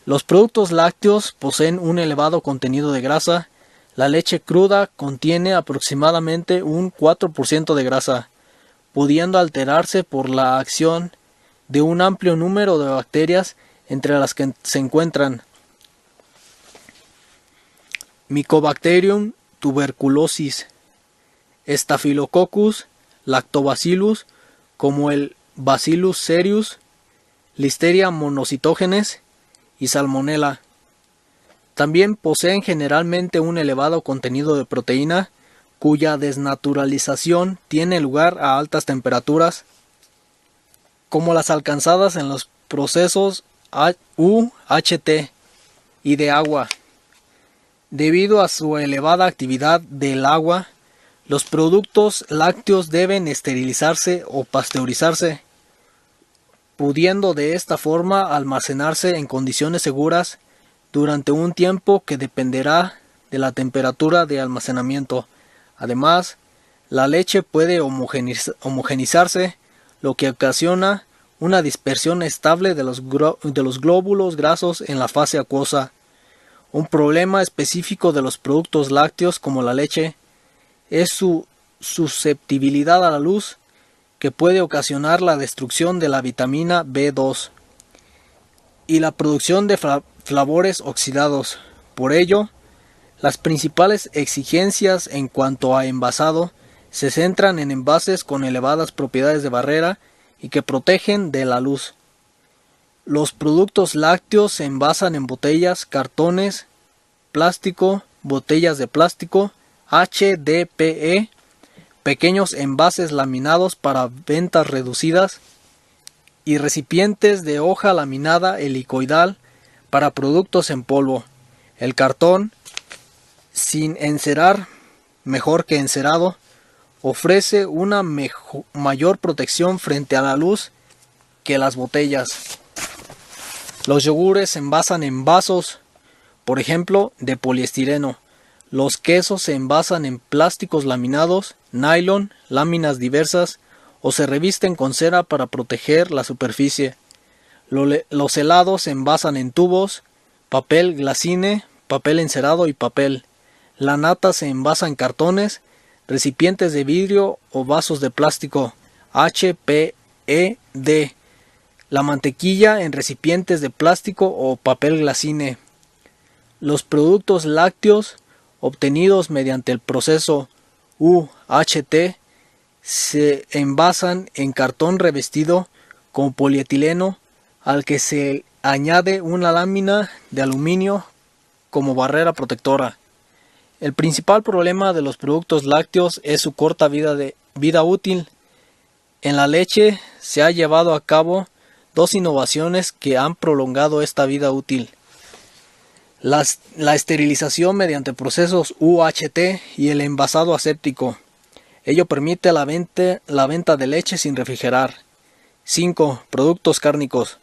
Los productos lácteos poseen un elevado contenido de grasa. La leche cruda contiene aproximadamente un 4% de grasa, pudiendo alterarse por la acción de un amplio número de bacterias, entre las que se encuentran Mycobacterium tuberculosis, Staphylococcus, Lactobacillus, como el Bacillus cereus, Listeria monocytogenes y Salmonella. También poseen generalmente un elevado contenido de proteína, cuya desnaturalización tiene lugar a altas temperaturas, como las alcanzadas en los procesos UHT y de agua. Debido a su elevada actividad del agua, los productos lácteos deben esterilizarse o pasteurizarse, pudiendo de esta forma almacenarse en condiciones seguras durante un tiempo que dependerá de la temperatura de almacenamiento. Además, la leche puede homogenizarse, lo que ocasiona una dispersión estable de los glóbulos grasos en la fase acuosa. Un problema específico de los productos lácteos como la leche es su susceptibilidad a la luz, que puede ocasionar la destrucción de la vitamina B2 y la producción de flavores oxidados. Por ello, las principales exigencias en cuanto a envasado se centran en envases con elevadas propiedades de barrera y que protegen de la luz. Los productos lácteos se envasan en botellas, cartones, plástico, botellas de plástico, HDPE, pequeños envases laminados para ventas reducidas y recipientes de hoja laminada helicoidal para productos en polvo. El cartón, sin encerar, mejor que encerado, ofrece una mayor protección frente a la luz que las botellas. Los yogures se envasan en vasos, por ejemplo, de poliestireno. Los quesos se envasan en plásticos laminados, nylon, láminas diversas o se revisten con cera para proteger la superficie. Los helados se envasan en tubos, papel glacine, papel encerado y papel. La nata se envasa en cartones, recipientes de vidrio o vasos de plástico, HPED. La mantequilla en recipientes de plástico o papel glacine. Los productos lácteos obtenidos mediante el proceso UHT se envasan en cartón revestido con polietileno al que se añade una lámina de aluminio como barrera protectora. El principal problema de los productos lácteos es su corta vida útil. En la leche se han llevado a cabo 2 innovaciones que han prolongado esta vida útil: la esterilización mediante procesos UHT y el envasado aséptico. Ello permite la venta de leche sin refrigerar. 5. Productos cárnicos.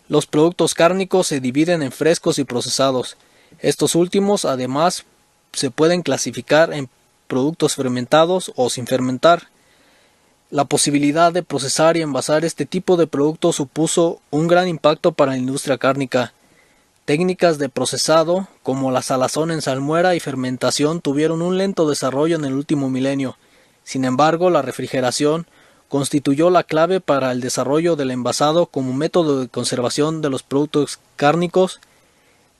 Los productos cárnicos se dividen en frescos y procesados. Estos últimos, además, se pueden clasificar en productos fermentados o sin fermentar. La posibilidad de procesar y envasar este tipo de productos supuso un gran impacto para la industria cárnica. Técnicas de procesado, como la salazón en salmuera y fermentación, tuvieron un lento desarrollo en el último milenio. Sin embargo, la refrigeración constituyó la clave para el desarrollo del envasado como método de conservación de los productos cárnicos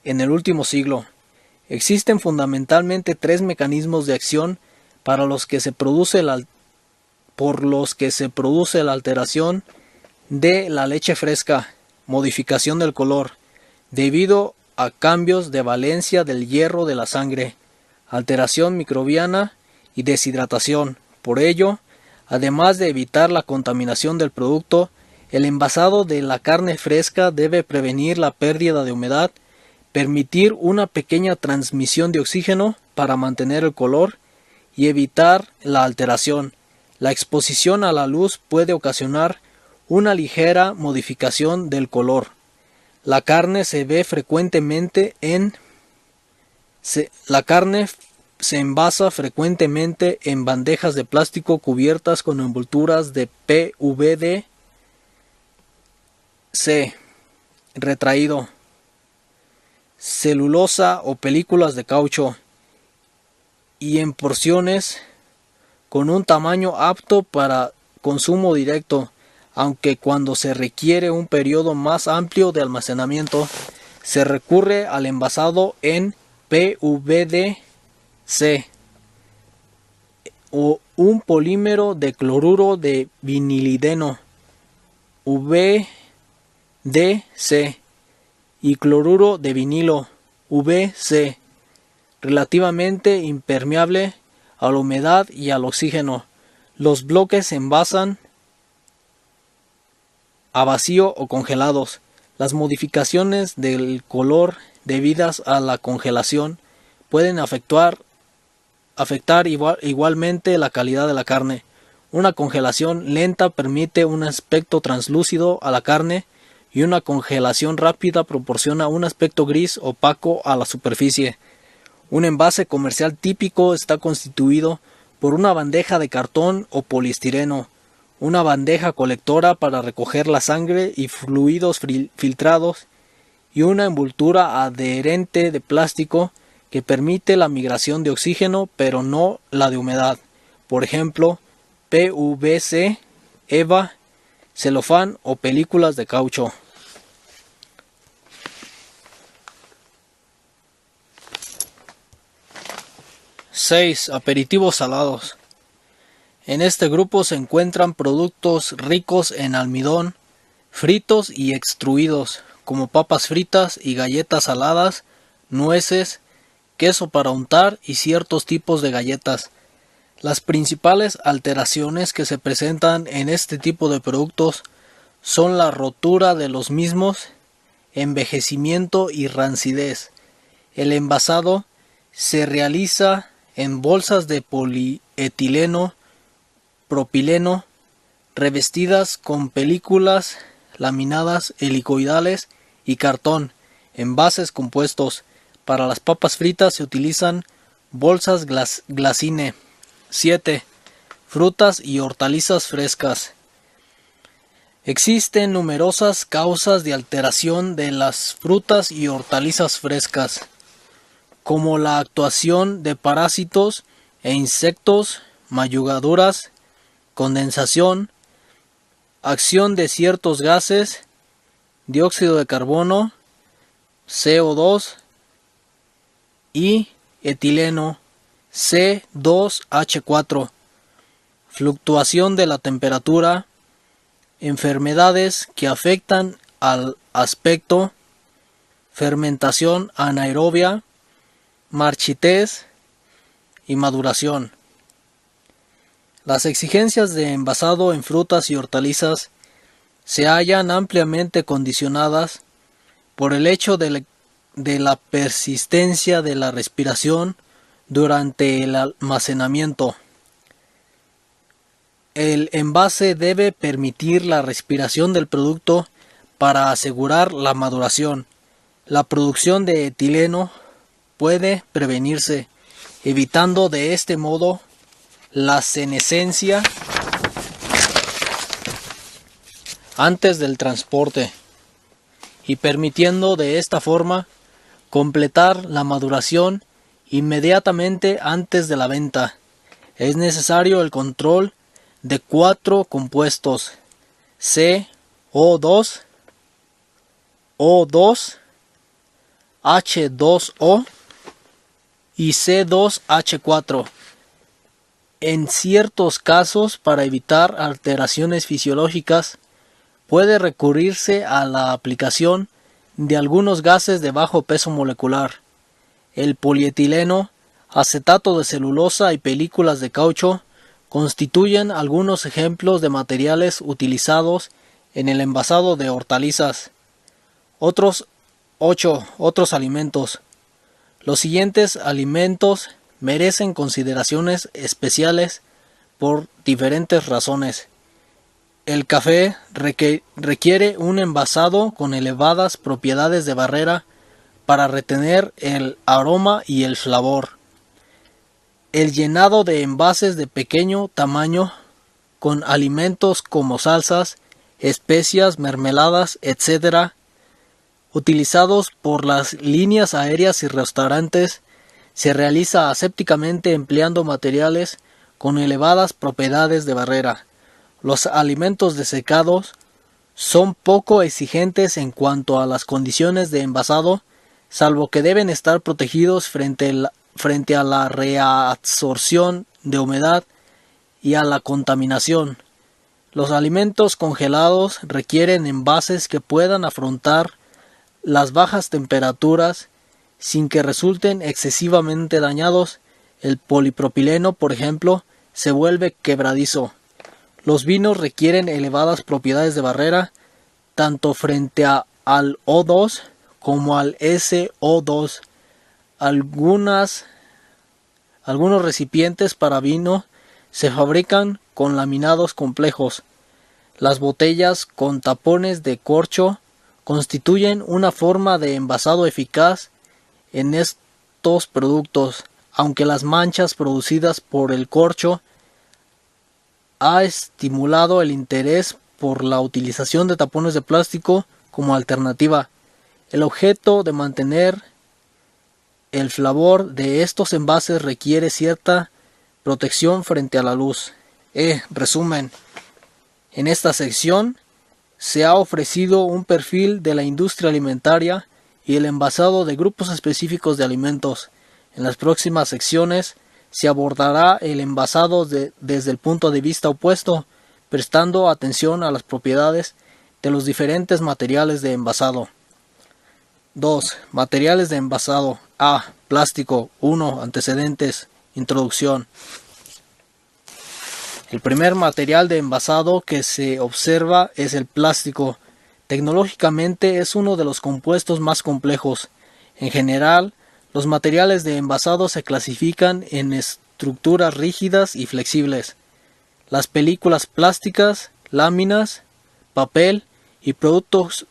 en el último siglo. Existen fundamentalmente 3 mecanismos de acción por los que se produce la alteración de la leche fresca. modificación del color, debido a cambios de valencia del hierro de la sangre, alteración microbiana y deshidratación. Por ello, además de evitar la contaminación del producto, el envasado de la carne fresca debe prevenir la pérdida de humedad, permitir una pequeña transmisión de oxígeno para mantener el color y evitar la alteración. La exposición a la luz puede ocasionar una ligera modificación del color. La carne se envasa frecuentemente en bandejas de plástico cubiertas con envolturas de PVC retraído, celulosa o películas de caucho, y en porciones con un tamaño apto para consumo directo, aunque cuando se requiere un periodo más amplio de almacenamiento, se recurre al envasado en PVC o un polímero de cloruro de vinilideno, VDC, y cloruro de vinilo, VC, relativamente impermeable a la humedad y al oxígeno. Los bloques se envasan a vacío o congelados. Las modificaciones del color debidas a la congelación pueden afectar igualmente la calidad de la carne. Una congelación lenta permite un aspecto translúcido a la carne, y una congelación rápida proporciona un aspecto gris opaco a la superficie. Un envase comercial típico está constituido por una bandeja de cartón o poliestireno, una bandeja colectora para recoger la sangre y fluidos filtrados, y una envoltura adherente de plástico que permite la migración de oxígeno pero no la de humedad. Por ejemplo, PVC, EVA, celofán o películas de caucho. 6. Aperitivos salados. En este grupo se encuentran productos ricos en almidón, fritos y extruidos, como papas fritas y galletas saladas, nueces, queso para untar y ciertos tipos de galletas. Las principales alteraciones que se presentan en este tipo de productos son la rotura de los mismos, envejecimiento y rancidez. El envasado se realiza en bolsas de polietileno, propileno, revestidas con películas laminadas helicoidales y cartón, envases compuestos. Para las papas fritas se utilizan bolsas glacine. 7. Frutas y hortalizas frescas. Existen numerosas causas de alteración de las frutas y hortalizas frescas, como la actuación de parásitos e insectos, mayugaduras, condensación, acción de ciertos gases, dióxido de carbono, CO2 y etileno, C2H4, fluctuación de la temperatura, enfermedades que afectan al aspecto, fermentación anaerobia, marchitez y maduración. Las exigencias de envasado en frutas y hortalizas se hallan ampliamente condicionadas por el hecho de la persistencia de la respiración durante el almacenamiento. El envase debe permitir la respiración del producto para asegurar la maduración. La producción de etileno puede prevenirse, evitando de este modo la senescencia antes del transporte y permitiendo de esta forma completar la maduración inmediatamente antes de la venta. Es necesario el control de 4 compuestos: CO2, O2, H2O y C2H4 en ciertos casos para evitar alteraciones fisiológicas puede recurrirse a la aplicación de algunos gases de bajo peso molecular. El polietileno, acetato de celulosa y películas de caucho constituyen algunos ejemplos de materiales utilizados en el envasado de hortalizas. Otros alimentos. Los siguientes alimentos merecen consideraciones especiales por diferentes razones. El café requiere un envasado con elevadas propiedades de barrera para retener el aroma y el sabor. El llenado de envases de pequeño tamaño con alimentos como salsas, especias, mermeladas, etc., utilizados por las líneas aéreas y restaurantes, se realiza asépticamente empleando materiales con elevadas propiedades de barrera. Los alimentos desecados son poco exigentes en cuanto a las condiciones de envasado, salvo que deben estar protegidos frente a la reabsorción de humedad y a la contaminación. Los alimentos congelados requieren envases que puedan afrontar las bajas temperaturas sin que resulten excesivamente dañados. El polipropileno, por ejemplo, se vuelve quebradizo. Los vinos requieren elevadas propiedades de barrera, tanto frente al O2 como al SO2. Algunos recipientes para vino se fabrican con laminados complejos. Las botellas con tapones de corcho constituyen una forma de envasado eficaz en estos productos, aunque las manchas producidas por el corcho ha estimulado el interés por la utilización de tapones de plástico como alternativa. El objeto de mantener el flavor de estos envases requiere cierta protección frente a la luz. Resumen. En esta sección se ha ofrecido un perfil de la industria alimentaria y el envasado de grupos específicos de alimentos. En las próximas secciones se abordará el envasado desde el punto de vista opuesto, prestando atención a las propiedades de los diferentes materiales de envasado. 2. Materiales de envasado. A. Plástico. 1. Antecedentes. Introducción. El primer material de envasado que se observa es el plástico. Tecnológicamente es uno de los compuestos más complejos. En general, los materiales de envasado se clasifican en estructuras rígidas y flexibles. Las películas plásticas, láminas, papel y productos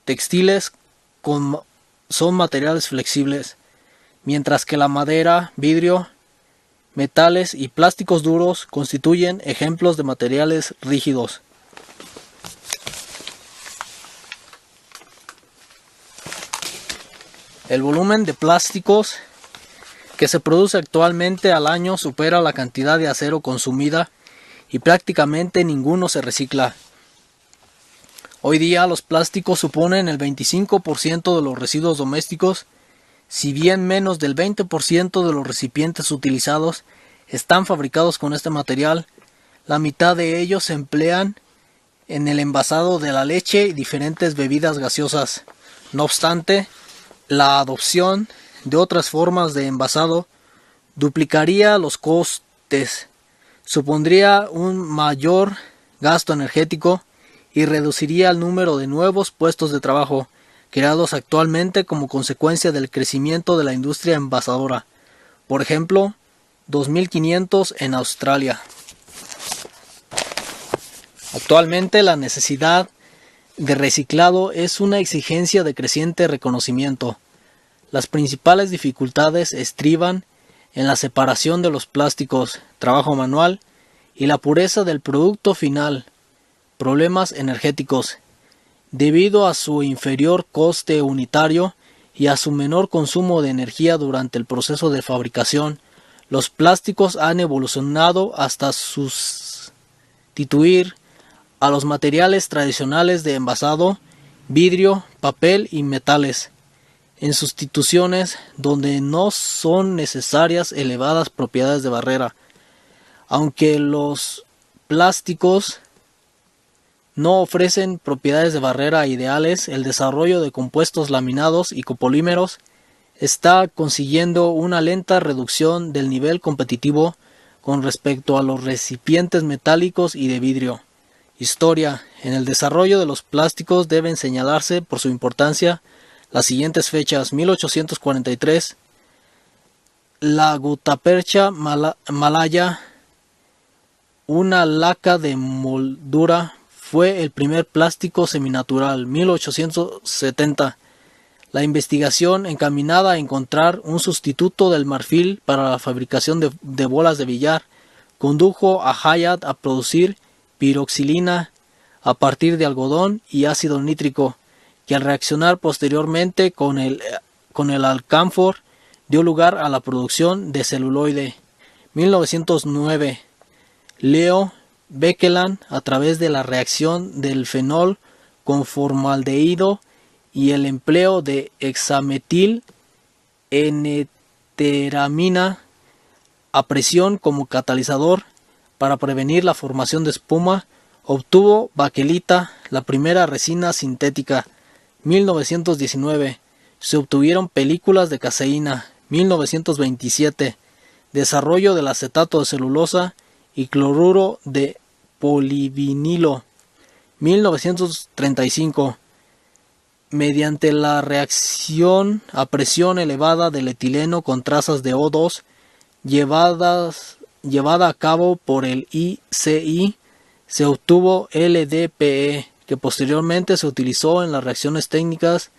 textiles son materiales flexibles, mientras que la madera, vidrio, metales y plásticos duros constituyen ejemplos de materiales rígidos. El volumen de plásticos que se produce actualmente al año supera la cantidad de acero consumida y prácticamente ninguno se recicla. Hoy día los plásticos suponen el 25% de los residuos domésticos. Si bien menos del 20% de los recipientes utilizados están fabricados con este material, la mitad de ellos se emplean en el envasado de la leche y diferentes bebidas gaseosas. No obstante, la adopción de otras formas de envasado duplicaría los costes, supondría un mayor gasto energético y reduciría el número de nuevos puestos de trabajo creados actualmente como consecuencia del crecimiento de la industria envasadora. Por ejemplo, 2.500 en Australia. Actualmente la necesidad de reciclado es una exigencia de creciente reconocimiento. Las principales dificultades estriban en la separación de los plásticos, trabajo manual y la pureza del producto final. Problemas energéticos. Debido a su inferior coste unitario y a su menor consumo de energía durante el proceso de fabricación, los plásticos han evolucionado hasta sustituir a los materiales tradicionales de envasado, vidrio, papel y metales, en sustituciones donde no son necesarias elevadas propiedades de barrera. Aunque los plásticos no ofrecen propiedades de barrera ideales. El desarrollo de compuestos laminados y copolímeros está consiguiendo una lenta reducción del nivel competitivo con respecto a los recipientes metálicos y de vidrio. Historia. En el desarrollo de los plásticos deben señalarse por su importancia las siguientes fechas: 1843, la gutapercha malaya, una laca de moldura, fue el primer plástico seminatural. 1870, la investigación encaminada a encontrar un sustituto del marfil para la fabricación de bolas de billar condujo a Hyatt a producir piroxilina a partir de algodón y ácido nítrico, que al reaccionar posteriormente con el alcanfor dio lugar a la producción de celuloide. 1909, Leo Baekeland, a través de la reacción del fenol con formaldehído y el empleo de hexametil N-teramina a presión como catalizador para prevenir la formación de espuma, obtuvo baquelita, la primera resina sintética. 1919, se obtuvieron películas de caseína. 1927, desarrollo del acetato de celulosa y cloruro de polivinilo. 1935, mediante la reacción a presión elevada del etileno con trazas de O2 llevada a cabo por el ICI, se obtuvo LDPE, que posteriormente se utilizó en las reacciones técnicas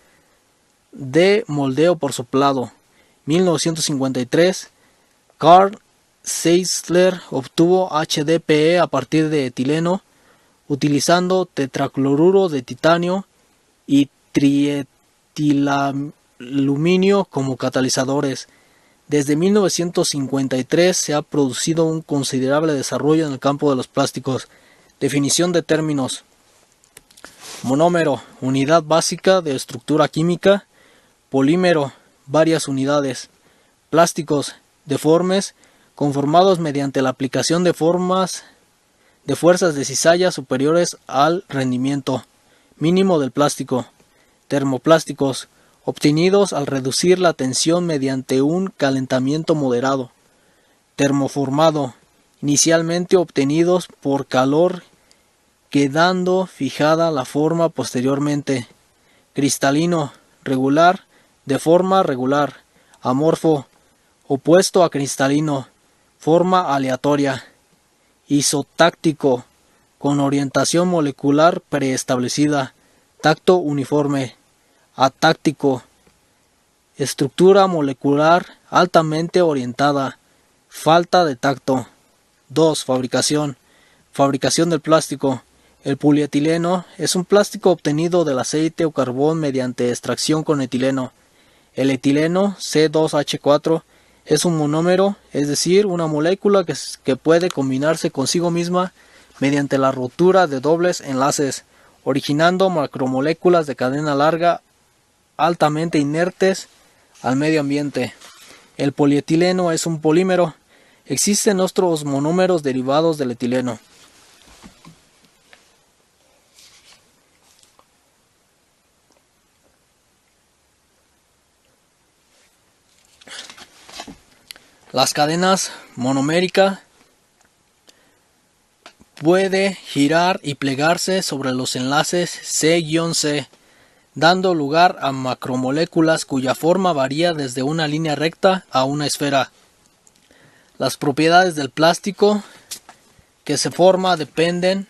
de moldeo por soplado. 1953, Carl Zeissler obtuvo HDPE a partir de etileno, utilizando tetracloruro de titanio y trietilaluminio como catalizadores. Desde 1953 se ha producido un considerable desarrollo en el campo de los plásticos. Definición de términos: monómero, unidad básica de estructura química; polímero, varias unidades; plásticos, deformes, conformados mediante la aplicación de fuerzas de cizalla superiores al rendimiento mínimo del plástico; termoplásticos, obtenidos al reducir la tensión mediante un calentamiento moderado; termoformado, inicialmente obtenidos por calor quedando fijada la forma posteriormente; cristalino, regular, de forma regular; amorfo, opuesto a cristalino, forma aleatoria; isotáctico, con orientación molecular preestablecida, tacto uniforme; atáctico, estructura molecular altamente orientada, falta de tacto. 2. Fabricación del plástico. El polietileno es un plástico obtenido del aceite o carbón mediante extracción con etileno. El etileno, C2H4, es un monómero, es decir, una molécula que puede combinarse consigo misma mediante la rotura de dobles enlaces, originando macromoléculas de cadena larga altamente inertes al medio ambiente. El polietileno es un polímero. Existen otros monómeros derivados del etileno. Las cadenas monomérica puede girar y plegarse sobre los enlaces C-C, dando lugar a macromoléculas cuya forma varía desde una línea recta a una esfera. Las propiedades del plástico que se forma dependen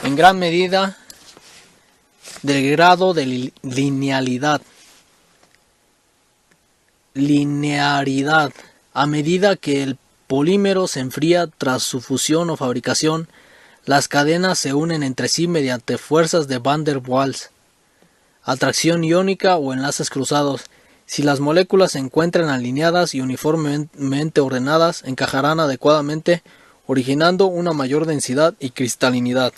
en gran medida del grado de linearidad. A medida que el polímero se enfría tras su fusión o fabricación, las cadenas se unen entre sí mediante fuerzas de Van der Waals, atracción iónica o enlaces cruzados. Si las moléculas se encuentran alineadas y uniformemente ordenadas, encajarán adecuadamente, originando una mayor densidad y cristalinidad.